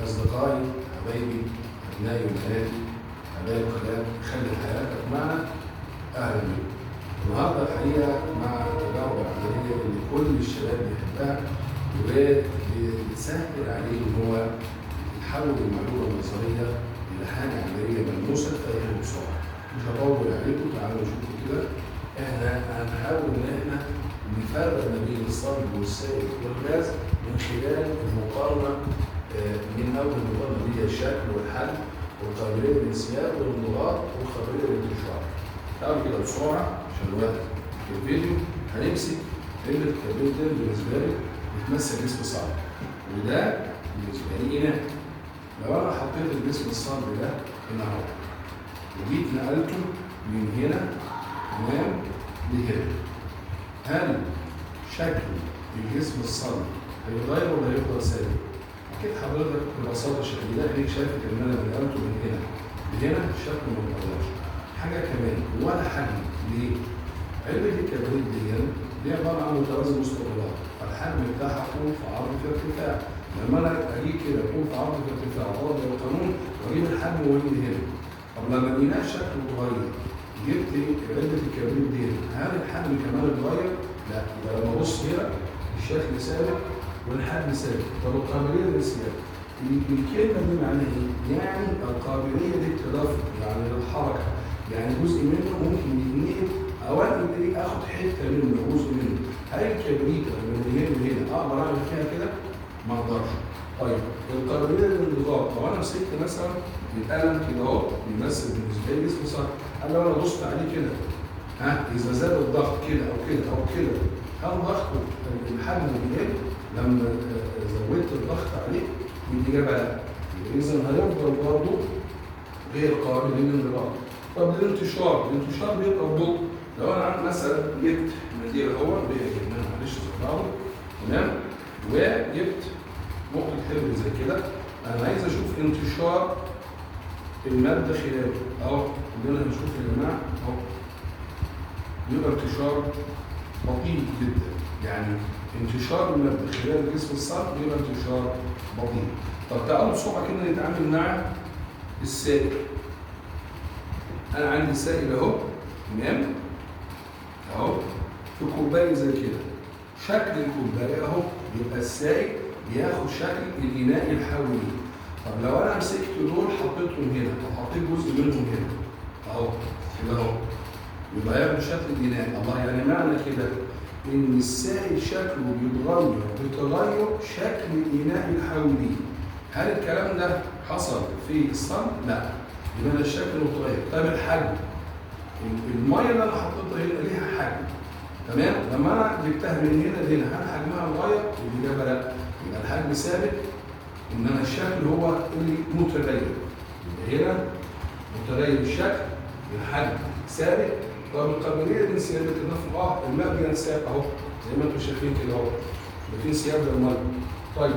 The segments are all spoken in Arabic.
أصدقائي، حبايبي، أبنائي وبناتي، حبايب وخالات، خلي حياتك معنا. أهلا بكم. النهارده الحقيقة مع التجارب العملية اللي كل الشباب بيحبها وبتسهل عليه إن هو يحول المعلومة النظرية إلى حاجة عملية ملموسة تفهمه بسرعة. مش هطول عليكم، تعالوا نشوفوا كده. إحنا هنحاول إن إحنا نفرق ما بين الصلب والسائل والغاز من خلال المقارنة من أول المقارنة دي الشكل والحجم والقابلية للانسياب والانضغاط والقابلية للانتشار. تعالوا كده بسرعة عشان الوقت في الفيديو. هنمسك علبة الكبريت ده بالنسبة لي بتمثل جسم صلب، وده بالنسبة لي إناء. لو أنا حطيت الجسم الصلب ده هنا أهو وجيت نقلته من هنا تمام لهنا، هل شكل الجسم الصلب هيتغير ولا هيفضل ثابت؟ أكيد حضرتك ببساطة شديدة عينيك شافت إن أنا نقلته من هنا لهنا شكله ما اتغيرش. حاجة كمان ولا حجم. ليه؟ علبة الكبريت دي عبارة عن متوازن مستطيلات، فالحجم بتاعها يكون في عرض في ارتفاع. لما أنا أجيب كده يكون في عرض في ارتفاع طبق القانون وأجيب الحجم وأجيب هنا. طب لما لقيناه شكله اتغير جبت علبة الكبريت دي، هل الحجم كمان اتغير؟ لا، يبقى لما أبص هنا الشكل ثابت والحجم ثابت. طب القابلية للانسياب الكلمة دي معناها ايه؟ يعني القابلية للتدفق، يعني للحركة، يعني جزء منه ممكن يتنقل او انا اخد حتة منه جزء منه. هل الكبريت من هنا لهنا اقدر اعمل فيها كده؟ ما اقدرش. طيب القابلية للانضغاط، لو انا مسكت مثلا القلم كده اهو بيمثل بالنسبة لي جسم صح، هل لو انا دوست عليه كده اذا زاد الضغط كده او كده او كده هل ضغطه الحجم بيقل؟ لما زودت الضغط عليه الإجابة لا. إذا هيفضل برضه غير قابل للانضغاط. طب الانتشار بيبقى ببطء. لو أنا مثلا جبت منديل أهو جبناه معلش زرعه تمام، وجبت نقطة حبر زي كده، أنا عايز أشوف انتشار المادة خلاله أهو. كلنا هنشوف يا جماعة أهو بيبقى انتشار بطيء جدا، يعني انتشار المادة خلال جسم الصلب بيبقى انتشار بطيء. طب تعالوا بسرعة كده نتعامل مع السائل. أنا عندي سائل أهو تمام أهو في كوباية زي كده. شكل الكوباية أهو يبقى السائل بياخد شكل الإناء الحولي. طب لو أنا مسكت دول حطيتهم هنا أو حطيت جزء منهم هنا أهو كده أهو يبقى ياخد شكل الإناء. الله، يعني معنى كده إن السائل شكله بيتغير بتغير شكل الإناء الحولي. هل الكلام ده حصل في الصلب؟ لا، يبقى ده الشكل متغير. طيب الحجم، المية اللي أنا حطيتها هنا ليها حجم تمام؟ لما أنا جبتها من هنا لهنا هل حجمها اتغير؟ الإجابة لا، يبقى الحجم ثابت، إنما الشكل هو اللي متغير. يبقى هنا متغير الشكل، الحجم ثابت. طب القابلية للانسياب التدفق الماء بينساب اهو زي ما انتم شايفين كده اهو، في انسياب للميه. طيب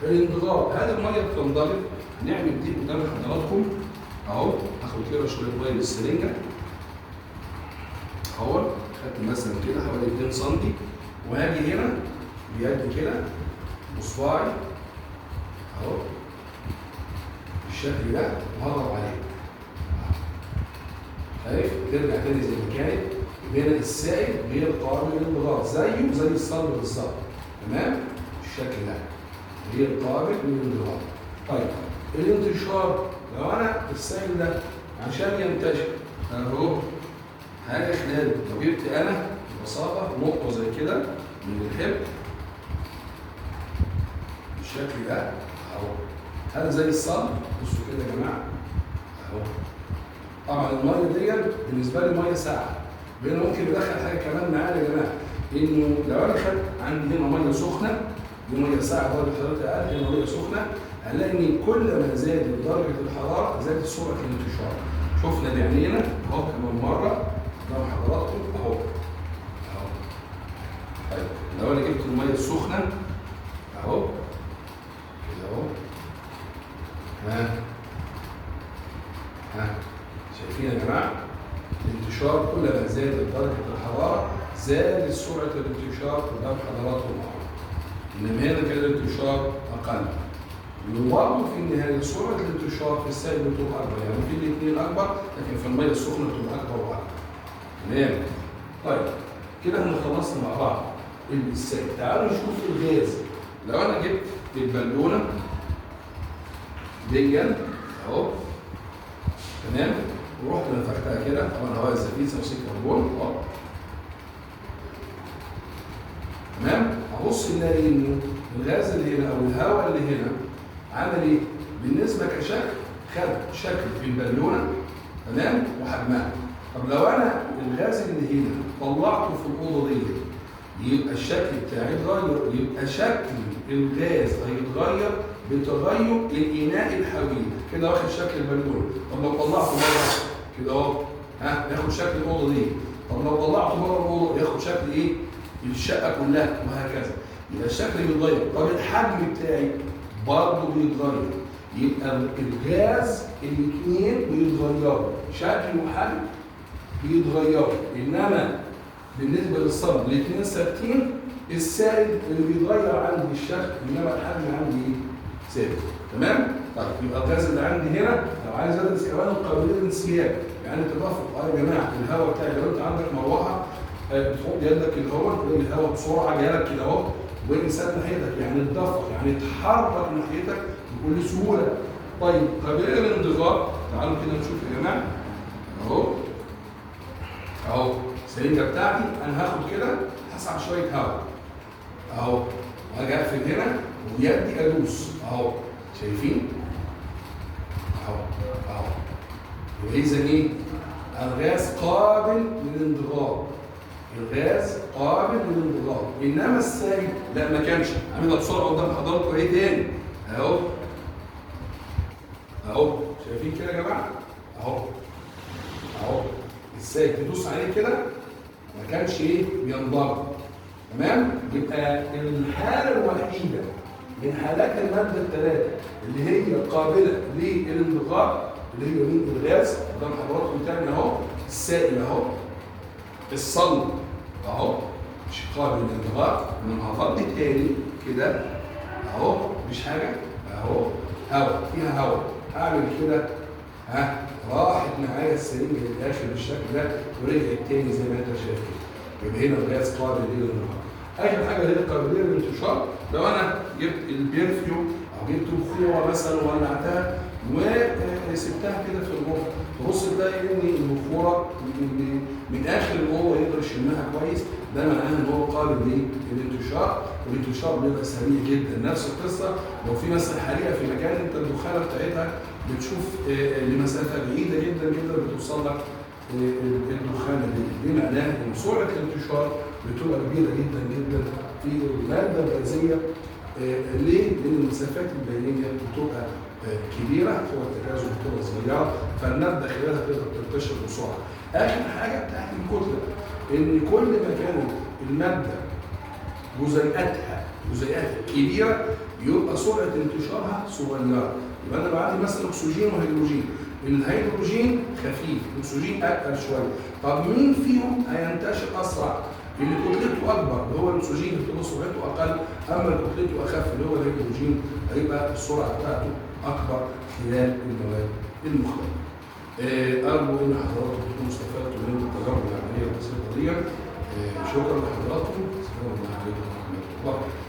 الانضغاط، هل الميه بتنضغط؟ نعمل دي قدام حضراتكم اهو. هاخد كده شويه ميه بالسرنجه اهو، خدت مثلا كده حوالي 2 سم، وهاجي هنا بيدي كده بصباعي اهو بالشكل ده وهضغط عليه. شايف؟ ترجع تاني زي ما كانت. هنا السائل غير قابل للانضغاط زيه زي الصلب بالظبط تمام؟ الشكل ده غير قابل للانضغاط. طيب الانتشار، لو انا السائل ده عشان ينتشر اهو هاجي خلاله، لو جبت انا ببساطه نقطه زي كده من الحبر بالشكل ده اهو، هل زي الصلب؟ بصوا كده يا جماعه اهو. طبعا الميه دي بالنسبه لي ميه ساقعه، لان ممكن ندخل حاجه كمان معانا يا جماعه، انه لو انا خدت عندي هنا ميه سخنه، دي ميه ساقعه درجه حرارتها اقل، هنا ميه سخنه، هنلاقي ان كل ما زادت درجه الحراره زادت سرعه الانتشار. شفنا بعينينا اهو كمان مره قدام حضراتكم اهو اهو. طيب لو انا جبت الميه السخنه اهو كده اهو شايفين يا جماعه؟ الانتشار كل ما زادت درجه الحراره زادت سرعه الانتشار قدام حضراتكم اهو. انما هنا كان الانتشار اقل. وبرضه في النهايه سرعه الانتشار في السائل بتبقى اكبر، يعني في الاثنين اكبر لكن في الميه السخنه بتبقى اكبر واكبر. تمام. طيب كده احنا خلصنا مع بعض السائل. تعالوا نشوف الغاز. لو انا جبت البالونه دي اهو، تمام، ورحت نفختها كده، طبعا هواء الزفير ثاني اكسيد الكربون اهو، تمام، هبص نلاقي انه الغاز اللي هنا او الهواء اللي هنا عمل ايه؟ بالنسبه كشكل خد شكل البالونه، تمام، وحجمها. طب لو انا الغاز اللي هنا طلعته في الاوضه دي يبقى الشكل بتاعي اتغير، يبقى شكل الغاز هيتغير بتغير الاناء الحويل، كده واخد شكل البالونه. طب لو طلعته بره كده اهو، ياخد شكل الاوضه دي. طب لو طلعته بره الاوضه ياخد شكل ايه؟ الشقه كلها، وهكذا. يبقى الشكل بيتغير. طب الحجم بتاعي برضه بيتغير. يبقى الغاز الاثنين بيتغيروا، شكل وحجم بيتغيروا، انما بالنسبه للصلب الاثنين ثابتين. السائل اللي بيتغير عندي الشكل، انما الحجم عندي ايه؟ ثابت. تمام؟ طيب يبقى الغاز اللي عندي هنا لو عايز ادرس كمان القابليه للانسياب، يعني تدفق. يا جماعه الهواء بتاعي لو انت عندك مروحه بتحط يدك كده اهو، تلاقي الهواء بسرعه جاي لك كده اهو، وانسان ناحيتك، يعني اتدفق، يعني اتحرك ناحيتك بكل سهوله. طيب قابليه للانضغاط، تعالوا كده نشوف يا جماعه اهو. اهو السرنجه بتاعتي انا هاخد كده هسحب شويه هواء اهو، واجي اقفل هنا وبيدي ادوس اهو، شايفين؟ اهو اهو. يبقى اذا ايه؟ الغاز قابل للانضغاط. الغاز قابل للانضغاط، انما السائل لا، ما كانش. عاملها بسرعه قدام حضراتكم ايه تاني؟ اهو اهو، شايفين كده يا جماعه؟ اهو اهو، السائل تدوس عليه كده ما كانش ايه؟ بينضغط. تمام؟ يبقى الحاله الوحيده من حالات الماده الثلاثه اللي هي قابله للانضغاط اللي هي مين؟ الغاز. قدام حضراتكم تاني اهو، السائل اهو، الصلب اهو مش قابل للانضغاط. انا هفضي تاني كده اهو، مش حاجه اهو، هواء، فيها هواء، اعمل كده راحت معايا السرنجه للاخر بالشكل ده ورجعت تاني زي ما انت شايف كده. يبقى هنا الغاز قابل للانضغاط. اخر حاجه هي القابليه للانتشار. لو انا جبت البرفيوم او جبت بخوره مثلا وولعتها وسبتها كده في الغرفه، تبص تلاقي ان البخوره من اخر الاوضه يقدر يشمها كويس، ده معناه ان هو قابل للانتشار، والانتشار بيبقى سريع جدا. نفس القصه لو في مثلا حريقه في مكان انت الدخانه بتاعتها بتشوف لمسافه بعيده جدا جدا بتوصل لك الدخانه دي معناه ان سرعه الانتشار بتبقى كبيره جدا جدا في الماده الغازيه. ليه؟ لان المسافات البينيه بتبقى كبيره، قوه التجاذب بتبقى صغيره، فالماده خلالها تقدر تنتشر بسرعه. اخر حاجه بتاعت الكتله، ان كل ما كانت الماده جزيئاتها كبيره يبقى سرعه انتشارها صغيره. يبقى انا لو عندي مثلا اكسجين وهيدروجين، الهيدروجين خفيف، الاكسجين اتقل شويه. طب مين فيهم هينتشر اسرع؟ اللي كتلته اكبر اللي هو الاكسجين اللي بتبقى سرعته اقل، اما اللي كتلته اخف اللي هو الهيدروجين هيبقى السرعه بتاعته اكبر خلال المواد المختلفه. ارجو ان حضراتكم تكونوا استفدتوا من التجارب العمليه البسيطه دي. شكرا لحضراتكم. السلام عليكم ورحمه الله وبركاته.